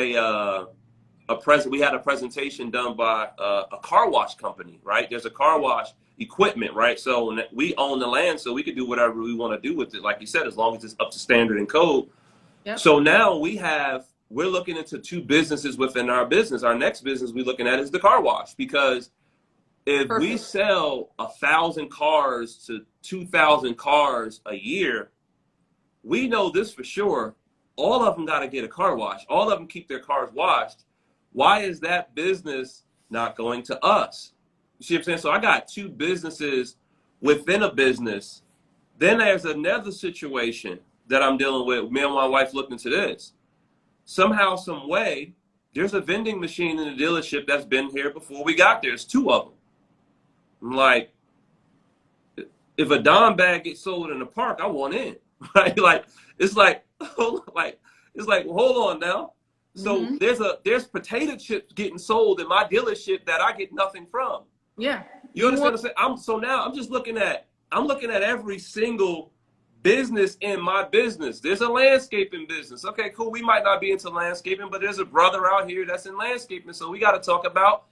we had a presentation done by a car wash company, right? There's a car wash equipment, right? So we own the land, so we could do whatever we want to do with it. Like you said, as long as it's up to standard and code. Yep. So now we're looking into two businesses within our business. Our next business we're looking at is the car wash, because if we sell 1,000 cars to 2,000 cars a year, we know this for sure. All of them got to get a car wash. All of them keep their cars washed. Why is that business not going to us? You see what I'm saying? So I got two businesses within a business. Then there's another situation that I'm dealing with. Me and my wife looked into this. Somehow, some way, there's a vending machine in the dealership that's been here before we got there. There's two of them. I'm like, if a Dime bag gets sold in the park, I want in. Right? It's like, hold on now. So there's potato chips getting sold in my dealership that I get nothing from. Yeah. You understand what I'm saying? Now I'm looking at every single business in my business. There's a landscaping business. Okay, cool. We might not be into landscaping, but there's a brother out here that's in landscaping. So we got to talk about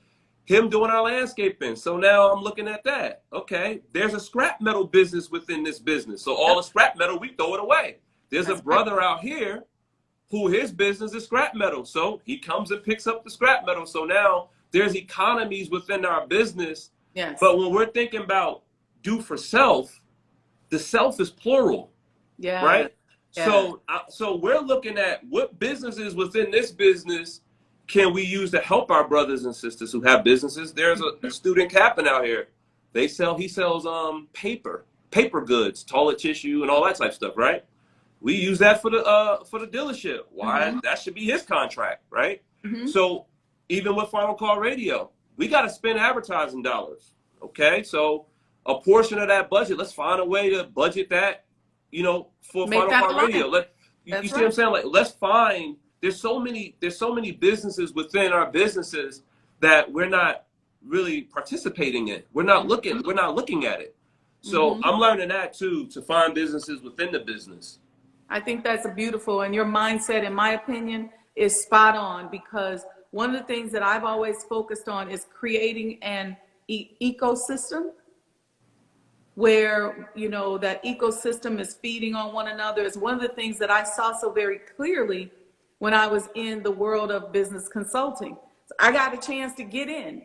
him doing our landscaping. So now I'm looking at that. Okay, there's a scrap metal business within this business. So all the scrap metal, we throw it away. There's a brother out here who his business is scrap metal. So he comes and picks up the scrap metal. So now there's economies within our business. Yes. But when we're thinking about do for self, the self is plural. Yeah. Right? Yeah. So we're looking at what businesses within this business can we use to help our brothers and sisters who have businesses. There's a student captain out here. He sells paper goods, toilet tissue, and all that type of stuff, right? We use that for the dealership. Why? That should be his contract, right? So even with Final Call Radio, we got to spend advertising dollars. Okay, so a portion of that budget, let's find a way to budget that, for Final Call Radio. You see what I'm saying? Like, let's find. There's so many businesses within our businesses that we're not really participating in. We're not looking at it. So I'm learning that too, to find businesses within the business. I think that's beautiful, and your mindset, in my opinion, is spot on, because one of the things that I've always focused on is creating an ecosystem where, that ecosystem is feeding on one another. Is one of the things that I saw so very clearly when I was in the world of business consulting. So I got a chance to get in,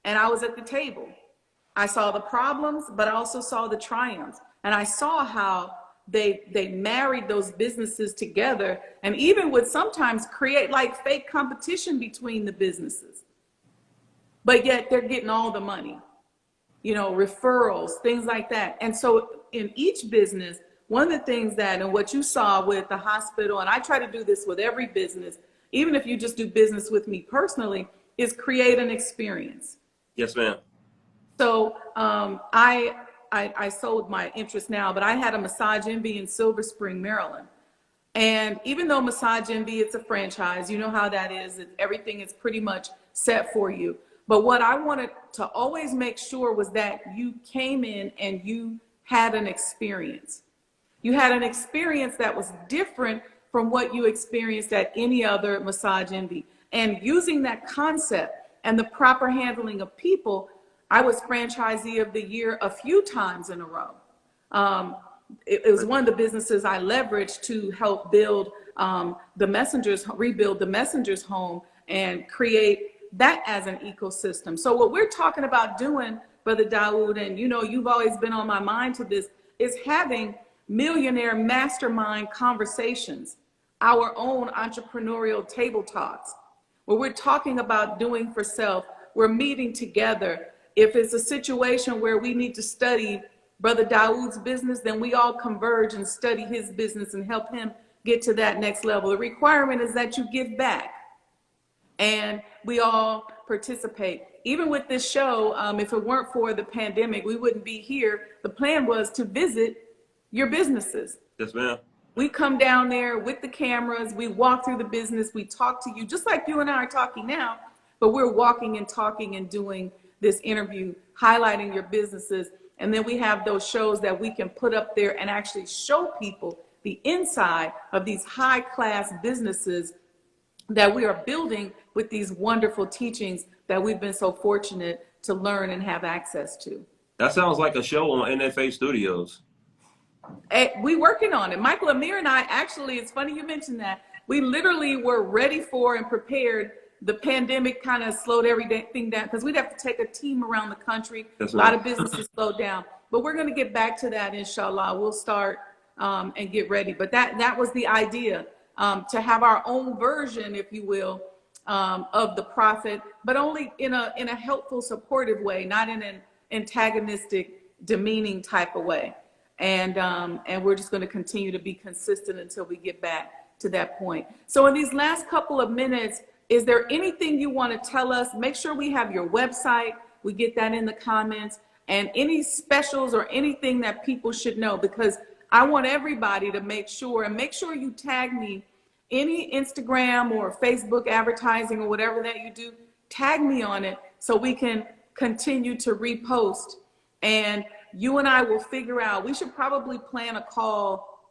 and I was at the table. I saw the problems, but I also saw the triumphs, and I saw how they married those businesses together, and even would sometimes create like fake competition between the businesses. But yet they're getting all the money, referrals, things like that. And so in each business, one of the things and what you saw with the hospital, and I try to do this with every business, even if you just do business with me personally, is create an experience. Yes, ma'am. So I sold my interest now, but I had a Massage Envy in Silver Spring, Maryland. And even though Massage Envy, it's a franchise, you know how that is. Everything is pretty much set for you. But what I wanted to always make sure was that you came in and you had an experience. You had an experience that was different from what you experienced at any other Massage Envy. And using that concept and the proper handling of people, I was franchisee of the year a few times in a row. It was one of the businesses I leveraged to help build rebuild the Messenger's home and create that as an ecosystem. So what we're talking about doing, Brother Dawood, and you know, you've always been on my mind to this, is having millionaire mastermind conversations, our own entrepreneurial table talks, where we're talking about doing for self. We're meeting together. If it's a situation where we need to study Brother Dawood's business, then we all converge and study his business and help him get to that next level. The requirement is that you give back and we all participate. Even with this show, if it weren't for the pandemic, we wouldn't be here. The plan was to visit your businesses. Yes, ma'am. We come down there with the cameras, we walk through the business, we talk to you, just like you and I are talking now, but we're walking and talking and doing this interview, highlighting your businesses. And then we have those shows that we can put up there and actually show people the inside of these high-class businesses that we are building with these wonderful teachings that we've been so fortunate to learn and have access to. That sounds like a show on NFA Studios. We working on it. Michael Amir and I, actually, it's funny you mentioned that. We literally were ready for and prepared. The pandemic kind of slowed everything down because we'd have to take a team around the country. That's a lot right. of businesses slowed down. But we're going to get back to that, inshallah. We'll start and get ready. But that was the idea, to have our own version, if you will, of the prophet, but only in a helpful, supportive way, not in an antagonistic, demeaning type of way. And we're just going to continue to be consistent until we get back to that point. So in these last couple of minutes, is there anything you want to tell us? Make sure we have your website. We get that in the comments, and any specials or anything that people should know, because I want everybody to make sure you tag me. Any Instagram or Facebook advertising or whatever that you do, tag me on it so we can continue to repost. And you and I will figure out, we should probably plan a call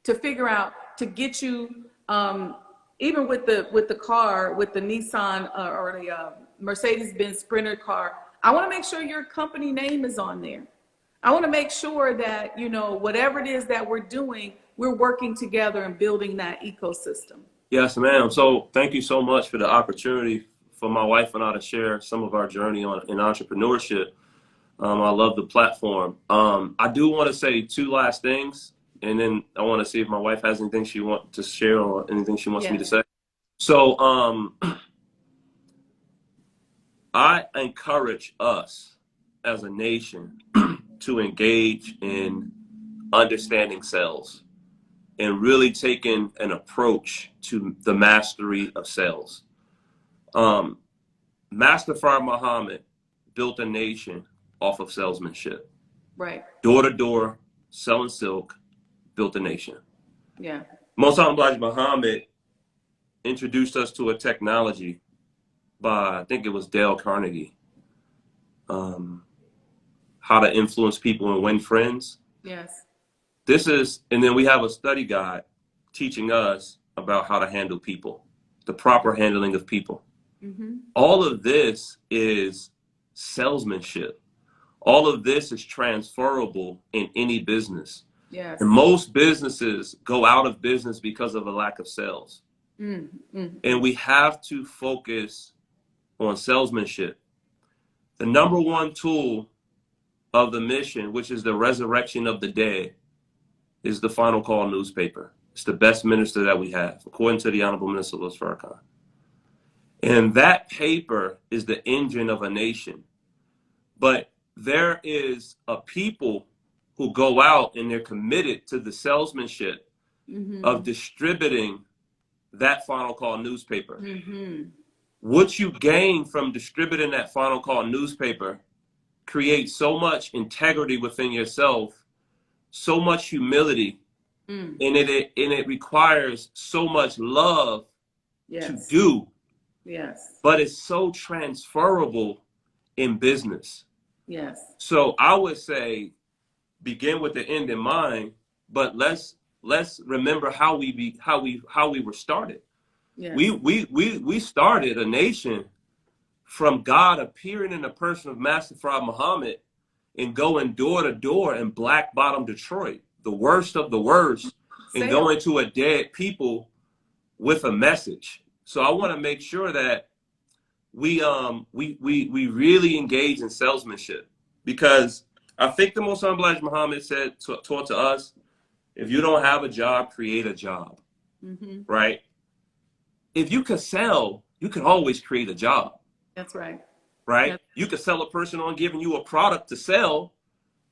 to figure out, to get you, even with the car, with the Nissan or the Mercedes-Benz Sprinter car, I want to make sure your company name is on there. I want to make sure that, you know, whatever it is that we're doing, we're working together and building that ecosystem. Yes, ma'am. So thank you so much for the opportunity for my wife and I to share some of our journey in entrepreneurship. I love the platform. I do want to say two last things, and then I want to see if my wife has anything she wants to share or anything she wants me to say. So I encourage us as a nation to engage in understanding sales and really taking an approach to the mastery of sales. Master Fard Muhammad built a nation off of salesmanship. Right. Door to door, selling silk, built a nation. Yeah. Muhammad Elijah Muhammad introduced us to a technology by, I think it was Dale Carnegie, how to influence people and win friends. Yes. And then we have a study guide teaching us about how to handle people, the proper handling of people. Mm-hmm. All of this is salesmanship. All of this is transferable in any business. Yes. And most businesses go out of business because of a lack of sales. Mm-hmm. And we have to focus on salesmanship. The number one tool of the mission, which is the resurrection of the dead, is the Final Call newspaper. It's the best minister that we have, according to the Honorable Minister Louis Farrakhan. And that paper is the engine of a nation. But there is a people who go out and they're committed to the salesmanship of distributing that Final Call newspaper. Mm-hmm. What you gain from distributing that Final Call newspaper create so much integrity within yourself, so much humility, and it requires so much love to Yes. do, Yes. but it's so transferable in business. Yes. So I would say begin with the end in mind, but let's remember how we were started. Yes. We started a nation from God appearing in the person of Master Fard Muhammad and going door to door in Black Bottom Detroit, the worst of the worst, and going to a dead people with a message. So I want to make sure that we really engage in salesmanship, because I think the Most Honorable Elijah Muhammad taught to us, if you don't have a job, create a job, right? If you could sell, you could always create a job. That's right. Right? That's You could sell a person on giving you a product to sell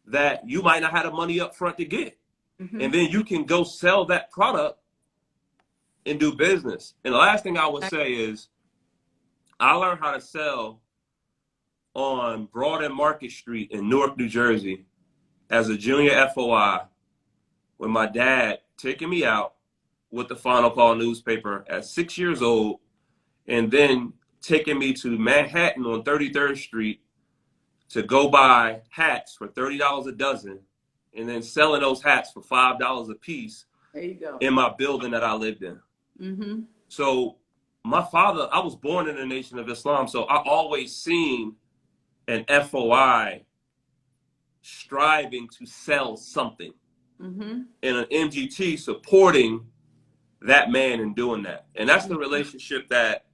that you might not have the money up front to get. And then you can go sell that product and do business. And the last thing I would say is, I learned how to sell on Broad and Market Street in Newark, New Jersey as a junior FOI, with my dad taking me out with the Final Call newspaper at 6 years old, and then taking me to Manhattan on 33rd Street to go buy hats for $30 a dozen, and then selling those hats for $5 a piece. There you go. In my building that I lived in. So my father, I was born in the Nation of Islam, so I always seen an FOI striving to sell something, and an MGT supporting that man in doing that. And that's the relationship that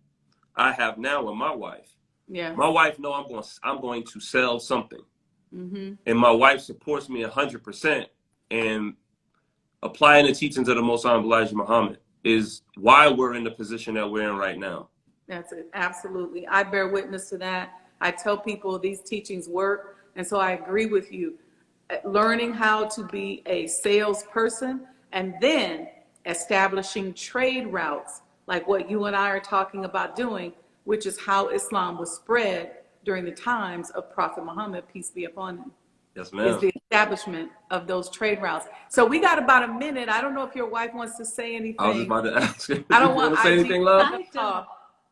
I have now with my wife. Yeah. My wife knows I'm going to sell something, and my wife supports me 100%. And applying the teachings of the Most Honorable Elijah Muhammad is why we're in the position that we're in right now. That's it. Absolutely. I bear witness to that. I tell people these teachings work. And so I agree with you. Learning how to be a salesperson, and then establishing trade routes like what you and I are talking about doing, which is how Islam was spread during the times of Prophet Muhammad, peace be upon him. Yes, Is ma'am. the establishment of those trade routes. So we got about a minute. I don't know if your wife wants to say anything. I was just about to ask. I don't You want to say anything, love? I don't.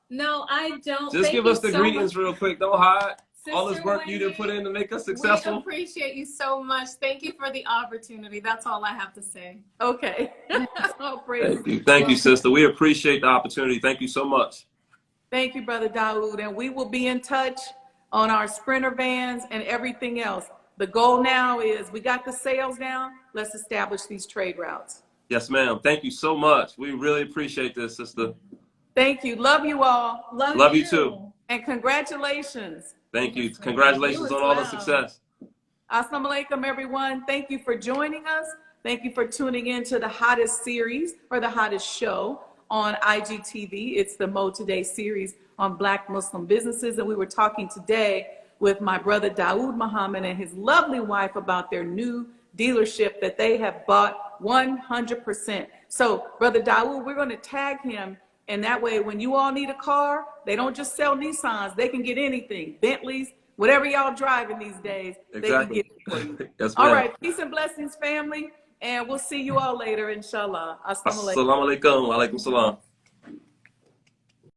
No, I don't. Just Thank give you us the so greetings much. real quick. Don't hide. All this Sister work you did Wendy, put in to make us We successful. appreciate you so much. Thank you for the opportunity. That's all I have to say. Okay. Oh, praise. Thank you, sister. We appreciate the opportunity. Thank you so much. Thank you, Brother Dawood. And we will be in touch on our Sprinter vans and everything else. The goal now is we got the sales down. Let's establish these trade routes. Yes, ma'am. Thank you so much. We really appreciate this, sister. Thank you. Love you all. Love you too. And congratulations. Thank you. Congratulations You on as all the well. success. Assalamu alaikum, everyone. Thank you for joining us. Thank you for tuning in to the hottest series, or the hottest show on IGTV. It's the Mo Today series on Black Muslim businesses. And we were talking today with my brother Dawood Muhammad and his lovely wife about their new dealership that they have bought 100%. So, Brother Dawood, we're going to tag him. And that way, when you all need a car, they don't just sell Nissans. They can get anything. Bentleys, whatever y'all driving these days, Exactly. they can get it for you. Yes, All ma'am. right. Peace and blessings, family. And we'll see you all later, inshallah. Assalamu alaikum. Assalamu alaikum. Wa alaikum salam.